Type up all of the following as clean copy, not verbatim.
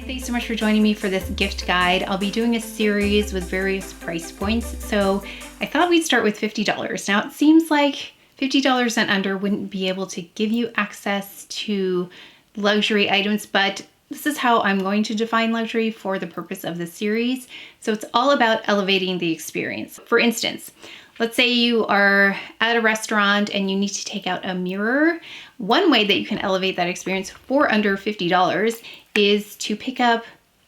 Thanks so much for joining me for this gift guide. I'll be doing a series with various price points. So I thought we'd start with $50. Now it seems like $50 and under wouldn't be able to give you access to luxury items, but this is how I'm going to define luxury for the purpose of this series. So it's all about elevating the experience. For instance, let's say you are at a restaurant and you need to take out a mirror. One way that you can elevate that experience for under $50 is to pick up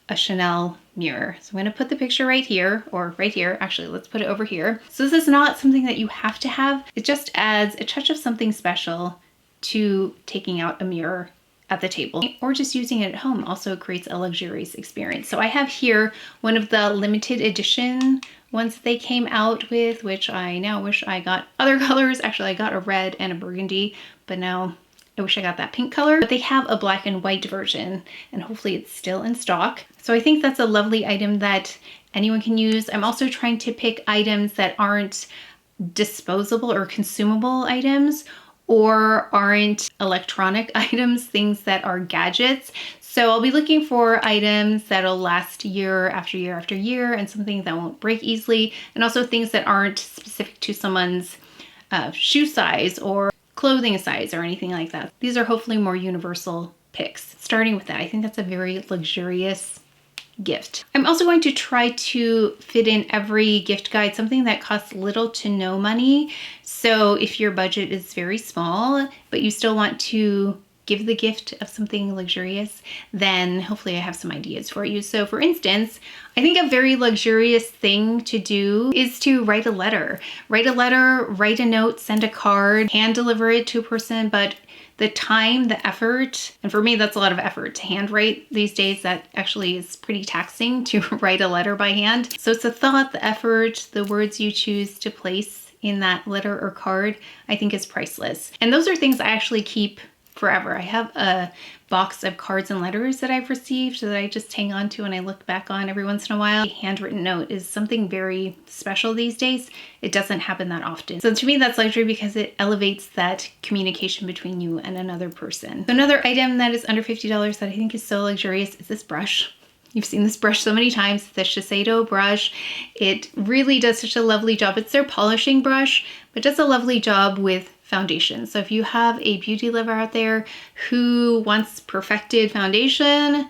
a Chanel mirror. So I'm going to put the picture right here, or right here. Actually, let's put it over here. So this is not something that you have to have. It just adds a touch of something special to taking out a mirror at the table, or just using it at home also creates a luxurious experience. So I have here one of the limited edition ones they came out with, which I now wish I got other colors. Actually, I got a red and a burgundy, but now I wish I got that pink color. But they have a black and white version, and hopefully it's still in stock. So I think that's a lovely item that anyone can use. I'm also trying to pick items that aren't disposable or consumable items, or aren't electronic items, things that are gadgets. So I'll be looking for items that'll last year after year after year, and something that won't break easily, and also things that aren't specific to someone's shoe size or clothing size or anything like that. These are hopefully more universal picks. Starting with that, I think that's a very luxurious gift. I'm also going to try to fit in every gift guide something that costs little to no money. So if your budget is very small, but you still want to give the gift of something luxurious, then hopefully I have some ideas for you. So for instance, I think a very luxurious thing to do is to write a letter. Write a letter, write a note, send a card, hand deliver it to a person, but the time, the effort, and for me that's a lot of effort to handwrite these days. That actually is pretty taxing to write a letter by hand. So it's the thought, the effort, the words you choose to place in that letter or card, I think is priceless. And those are things I actually keep forever. I have a box of cards and letters that I've received that I just hang on to and I look back on every once in a while. A handwritten note is something very special these days. It doesn't happen that often. So to me, that's luxury because it elevates that communication between you and another person. So another item that is under $50 that I think is so luxurious is this brush. You've seen this brush so many times, the Shiseido brush. It really does such a lovely job. It's their polishing brush, but does a lovely job with foundation. So if you have a beauty lover out there who wants perfected foundation,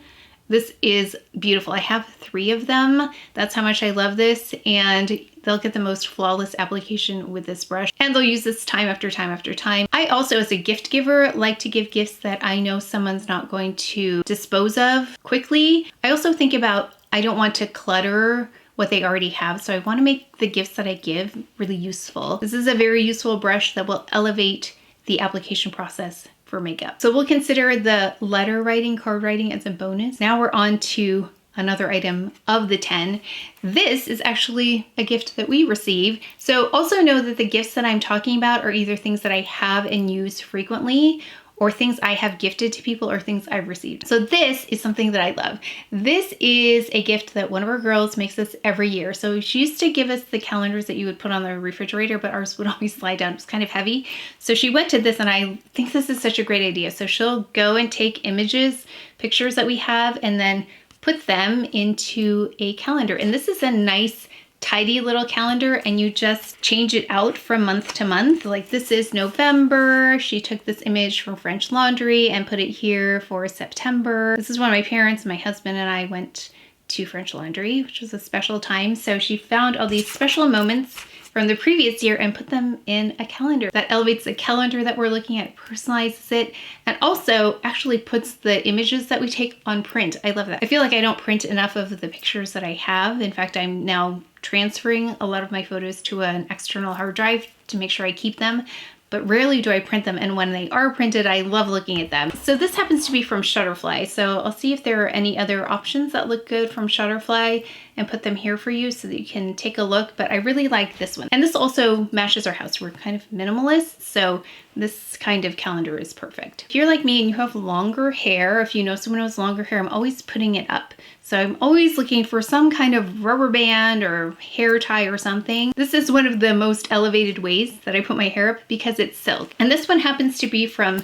this is beautiful. I have 3 of them. That's how much I love this, and they'll get the most flawless application with this brush, and they'll use this time after time after time. I also, as a gift giver, like to give gifts that I know someone's not going to dispose of quickly. I also think about, I don't want to clutter what they already have, so I want to make the gifts that I give really useful. This is a very useful brush that will elevate the application process for makeup. So we'll consider the letter writing, card writing as a bonus. Now we're on to another item of the 10. This is actually a gift that we receive. So also know that the gifts that I'm talking about are either things that I have and use frequently, or things I have gifted to people, or things I've received. So this is something that I love. This is a gift that one of our girls makes us every year. So she used to give us the calendars that you would put on the refrigerator, but ours would always slide down. It was kind of heavy. So she went to this, and I think this is such a great idea. So she'll go and take images, pictures that we have, and then put them into a calendar. And this is a nice, tidy little calendar, and you just change it out from month to month. Like this is November. She took this image from French Laundry and put it here for September. This is when my parents, my husband, and I went to French Laundry, which was a special time. So she found all these special moments from the previous year and put them in a calendar. That elevates the calendar that we're looking at, personalizes it, and also actually puts the images that we take on print. I love that. I feel like I don't print enough of the pictures that I have. In fact, I'm now transferring a lot of my photos to an external hard drive to make sure I keep them, but rarely do I print them, and when they are printed, I love looking at them. So this happens to be from Shutterfly, so I'll see if there are any other options that look good from Shutterfly and put them here for you so that you can take a look, but I really like this one. And this also matches our house. We're kind of minimalist, so this kind of calendar is perfect. If you're like me and you have longer hair, if you know someone who has longer hair, I'm always putting it up. So I'm always looking for some kind of rubber band or hair tie or something. This is one of the most elevated ways that I put my hair up because it's silk. And this one happens to be from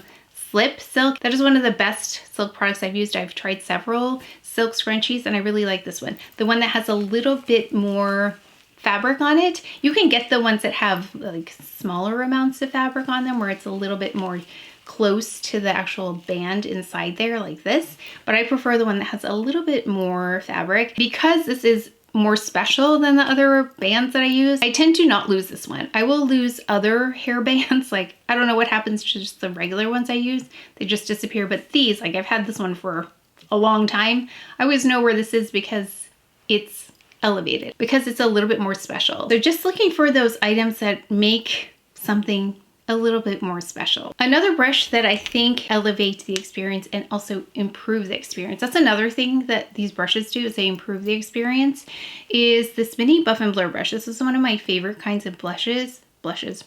Slip Silk. That is one of the best silk products I've used. I've tried several silk scrunchies and I really like this one. The one that has a little bit more fabric on it. You can get the ones that have like smaller amounts of fabric on them where it's a little bit more close to the actual band inside there like this, but I prefer the one that has a little bit more fabric. Because this is more special than the other bands that I use, I tend to not lose this one. I will lose other hair bands, like I don't know what happens to just the regular ones I use, they just disappear, but these, like I've had this one for a long time. I always know where this is because it's elevated, because it's a little bit more special. So just looking for those items that make something a little bit more special. Another brush that I think elevates the experience and also improves the experience, that's another thing that these brushes do, is they improve the experience, is this mini Buff and Blur brush. This is one of my favorite kinds of brushes, is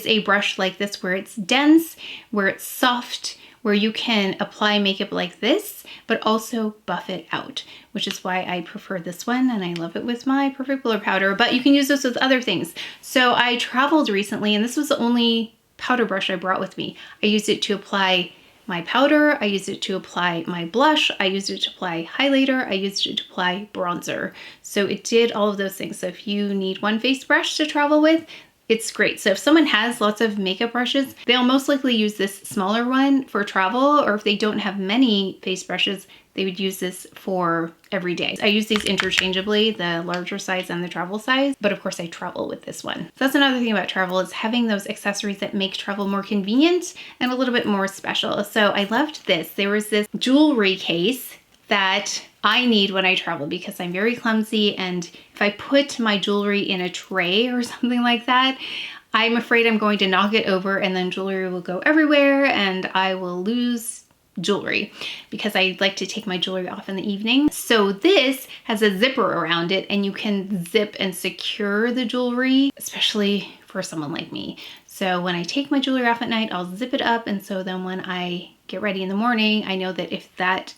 a brush like this where it's dense, where it's soft, where you can apply makeup like this, but also buff it out, which is why I prefer this one, and I love it with my Perfect Blur powder, but you can use this with other things. So I traveled recently, and this was the only powder brush I brought with me. I used it to apply my powder, I used it to apply my blush, I used it to apply highlighter, I used it to apply bronzer. So it did all of those things. So if you need one face brush to travel with, it's great. So if someone has lots of makeup brushes, they'll most likely use this smaller one for travel, or if they don't have many face brushes, they would use this for every day. I use these interchangeably, the larger size and the travel size, but of course I travel with this one. So that's another thing about travel, is having those accessories that make travel more convenient and a little bit more special. So I loved this. There was this jewelry case that I need when I travel because I'm very clumsy, and if I put my jewelry in a tray or something like that, I'm afraid I'm going to knock it over and then jewelry will go everywhere and I will lose jewelry because I like to take my jewelry off in the evening. So this has a zipper around it and you can zip and secure the jewelry, especially for someone like me. So when I take my jewelry off at night, I'll zip it up, and so then when I get ready in the morning, I know that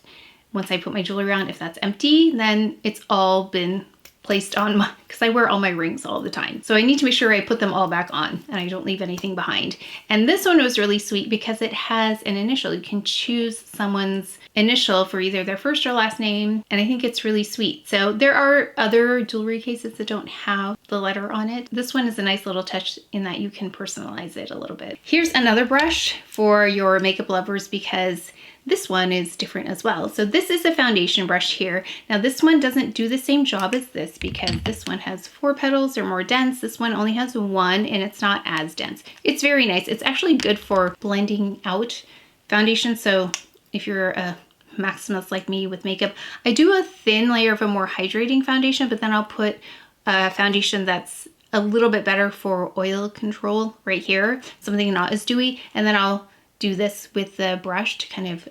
once I put my jewelry on, if that's empty, then it's all been placed on because I wear all my rings all the time. So I need to make sure I put them all back on and I don't leave anything behind. And this one was really sweet because it has an initial. You can choose someone's initial for either their first or last name, and I think it's really sweet. So there are other jewelry cases that don't have the letter on it. This one is a nice little touch in that you can personalize it a little bit. Here's another brush for your makeup lovers because this one is different as well. So this is a foundation brush here. Now this one doesn't do the same job as this because this one has 4 petals, they're more dense. This one only has 1 and it's not as dense. It's very nice. It's actually good for blending out foundation. So if you're a maximalist like me with makeup, I do a thin layer of a more hydrating foundation, but then I'll put a foundation that's a little bit better for oil control right here, something not as dewy, and then I'll do this with the brush to kind of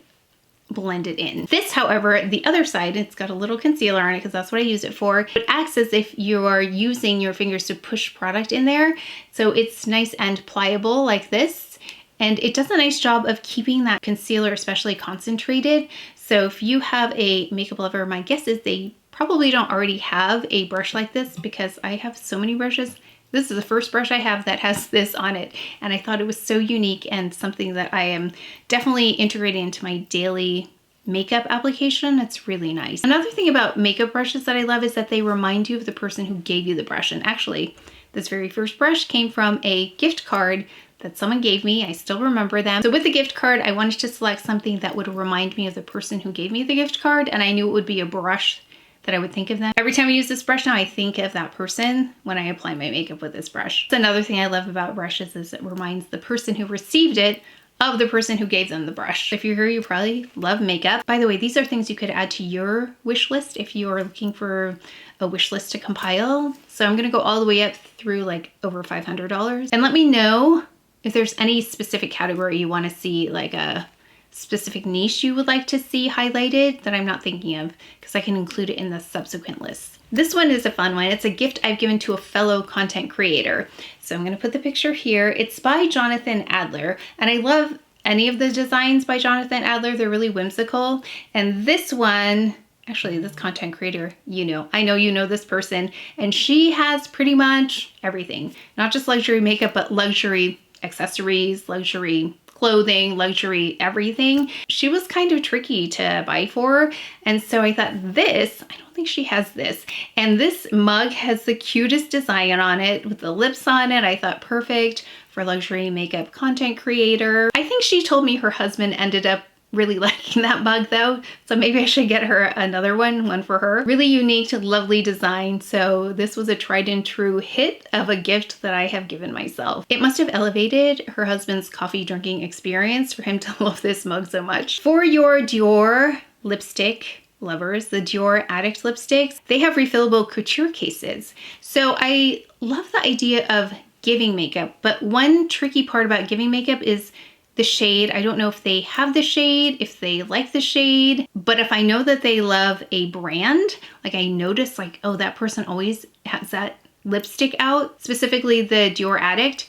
blend it in. This, however, the other side, it's got a little concealer on it because that's what I use it for. It acts as if you are using your fingers to push product in there. So it's nice and pliable like this. And it does a nice job of keeping that concealer especially concentrated. So if you have a makeup lover, my guess is they probably don't already have a brush like this because I have so many brushes. This is the first brush I have that has this on it, and I thought it was so unique and something that I am definitely integrating into my daily makeup application. It's really nice. Another thing about makeup brushes that I love is that they remind you of the person who gave you the brush. And actually, this very first brush came from a gift card that someone gave me. I still remember them. So with the gift card, I wanted to select something that would remind me of the person who gave me the gift card, and I knew it would be a brush that I would think of them. Every time I use this brush now, I think of that person when I apply my makeup with this brush. Another thing I love about brushes is it reminds the person who received it of the person who gave them the brush. If you're here, you probably love makeup. By the way, these are things you could add to your wish list if you are looking for a wish list to compile. So I'm gonna go all the way up through like over $500. And let me know if there's any specific category you wanna see, like a specific niche you would like to see highlighted that I'm not thinking of, because I can include it in the subsequent list. This one is a fun one. It's a gift I've given to a fellow content creator. So I'm gonna put the picture here. It's by Jonathan Adler, and I love any of the designs by Jonathan Adler. They're really whimsical. And this one, actually this content creator, I know you know this person, and she has pretty much everything. Not just luxury makeup, but luxury accessories, luxury clothing, luxury, everything. She was kind of tricky to buy for. And so I thought this, I don't think she has this. And this mug has the cutest design on it with the lips on it. I thought perfect for luxury makeup content creator. I think she told me her husband ended up really liking that mug though, so maybe I should get her another one for her. Really unique, lovely design, so this was a tried and true hit of a gift that I have given myself. It must have elevated her husband's coffee drinking experience for him to love this mug so much. For your Dior lipstick lovers, the Dior Addict lipsticks, they have refillable couture cases. So I love the idea of giving makeup, but one tricky part about giving makeup is the shade. I don't know if they have the shade, if they like the shade, but if I know that they love a brand, like I notice like, oh, that person always has that lipstick out, specifically the Dior Addict,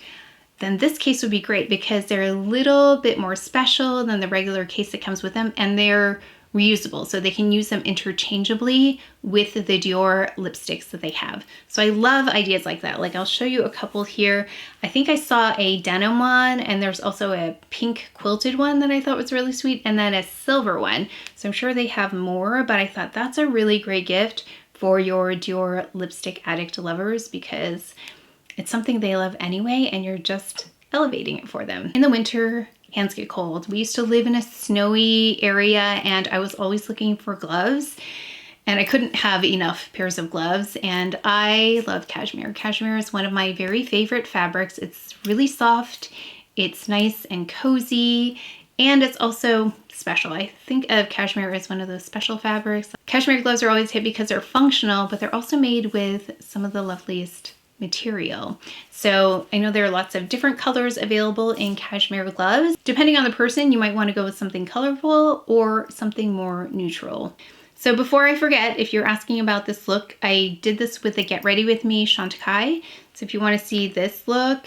then this case would be great because they're a little bit more special than the regular case that comes with them, and they're reusable, so they can use them interchangeably with the Dior lipsticks that they have. So I love ideas like that. Like I'll show you a couple here. I think I saw a denim one, and there's also a pink quilted one that I thought was really sweet, and then a silver one. So I'm sure they have more, but I thought that's a really great gift for your Dior lipstick addict lovers because it's something they love anyway, and you're just elevating it for them. In the winter, hands get cold. We used to live in a snowy area, and I was always looking for gloves, and I couldn't have enough pairs of gloves, and I love cashmere. Cashmere is one of my very favorite fabrics. It's really soft, it's nice and cozy, and it's also special. I think of cashmere as one of those special fabrics. Cashmere gloves are always hit because they're functional, but they're also made with some of the loveliest material. So I know there are lots of different colors available in cashmere gloves. Depending on the person, you might want to go with something colorful or something more neutral. So before I forget, if you're asking about this look, I did this with the Get Ready With Me Chantecaille. So if you want to see this look,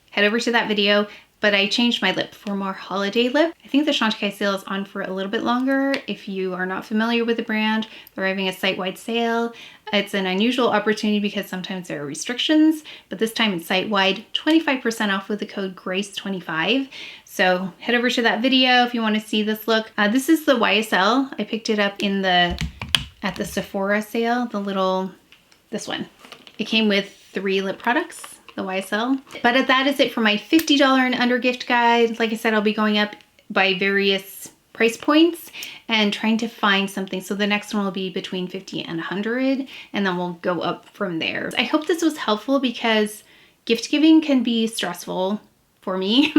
head over to that video. But I changed my lip for more holiday lip. I think the Chantecaille sale is on for a little bit longer. If you are not familiar with the brand, they're having a site-wide sale. It's an unusual opportunity because sometimes there are restrictions, but this time it's site-wide, 25% off with the code GRACE25. So head over to that video if you want to see this look. This is the YSL. I picked it up at the Sephora sale, this one. It came with 3 lip products, the YSL. But that is it for my $50 and under gift guide. Like I said, I'll be going up by various price points and trying to find something. So the next one will be between 50 and 100, and then we'll go up from there. I hope this was helpful because gift giving can be stressful for me.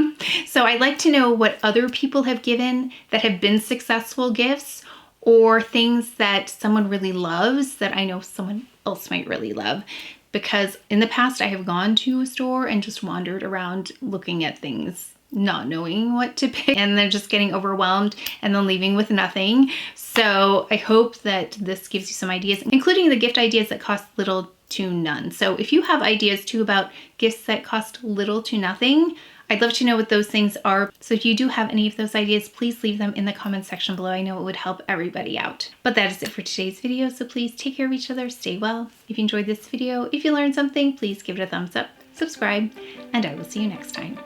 So I'd like to know what other people have given that have been successful gifts, or things that someone really loves that I know someone else might really love. Because in the past I have gone to a store and just wandered around looking at things, not knowing what to pick, and then just getting overwhelmed and then leaving with nothing. So I hope that this gives you some ideas, including the gift ideas that cost little to none. So if you have ideas too about gifts that cost little to nothing, I'd love to know what those things are. So if you do have any of those ideas, please leave them in the comment section below. I know it would help everybody out. But that is it for today's video. So please take care of each other, stay well. If you enjoyed this video, if you learned something, please give it a thumbs up, subscribe, and I will see you next time.